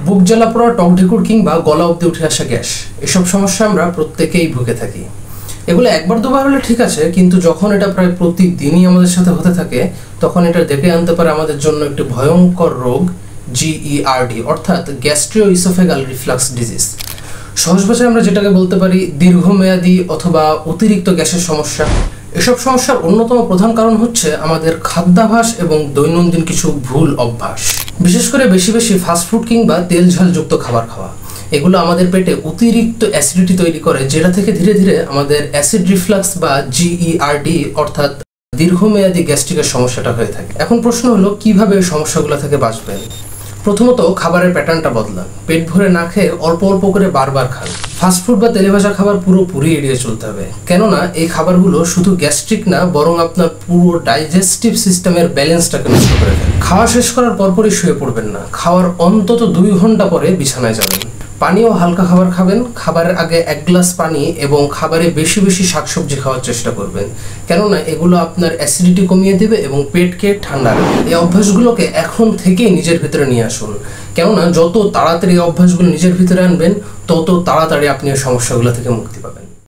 বুক জ্বালা পোড়া, টক ঢেকুর কিংবা গলা অবধি উঠে আসা গ্যাস, এসব সমস্যা আমরা প্রত্যেকেই ভুগে থাকি। এগুলো একবার দুবার হলে ঠিক আছে, কিন্তু যখন এটা প্রায় প্রতিদিনই আমাদের সাথে হতে থাকে তখন এটা ডেকে আনতে পারে আমাদের জন্য একটি ভয়ঙ্কর রোগ, GERD অর্থাৎ গ্যাস্ট্রোইসোফেগাল রিফ্লাক্স ডিজিজ। সহজ ভাষায় আমরা যেটাকে বলতে পারি দীর্ঘমেয়াদী অথবা অতিরিক্ত গ্যাসের সমস্যা। এসব সমস্যার অন্যতম প্রধান কারণ হচ্ছে আমাদের খাদ্যাভ্যাস এবং দৈনন্দিন কিছু ভুল অভ্যাস, বিশেষ করে বেশি বেশি ফাস্টফুড কিংবা তেল ঝালযুক্ত খাবার খাওয়া। এগুলো আমাদের পেটে অতিরিক্ত অ্যাসিডিটি তৈরি করে, যেটা থেকে ধীরে ধীরে আমাদের অ্যাসিড রিফ্লাক্স বা GERD অর্থাৎ দীর্ঘমেয়াদী গ্যাস্ট্রিকের সমস্যাটা হয়ে থাকে। এখন প্রশ্ন হলো কিভাবে এই সমস্যাগুলো থেকে বাঁচবেন। প্রথমত খাবারের প্যাটার্নটা বদলান। পেট ভরে না খেয়ে অল্প অল্প করে বারবার খান। ফাস্টফুড বা তেলে ভাজা খাবার পুরোপুরি এড়িয়ে চলতে হবে, কেননা এই খাবারগুলো শুধু গ্যাস্ট্রিক না, বরং আপনার পুরো ডাইজেস্টিভ সিস্টেমের ব্যালেন্সটাকে নষ্ট করে দেয়। খাওয়া শেষ করার পরপরই শুয়ে পড়বেন না, খাওয়ার অন্তত 2 ঘন্টা পরে বিছানায় যাবেন। পানিও হালকা খাবার খাবেন, খাবারের আগে 1 গ্লাস পানি এবং খাবারে বেশি বেশি শাকসবজি খাওয়ার চেষ্টা করবেন, কেননা এগুলো আপনার অ্যাসিডিটি কমিয়ে দেবে এবং পেটকে ঠান্ডা রাখবে। এই অভ্যাসগুলোকে এখন থেকেই নিজের ভিতরে নিয়ে আসুন, কেননা যত তাড়াতাড়ি এই অভ্যাসগুলো নিজের ভিতরে আনবেন তত তাড়াতাড়ি আপনি এই সমস্যাগুলো থেকে মুক্তি পাবেন।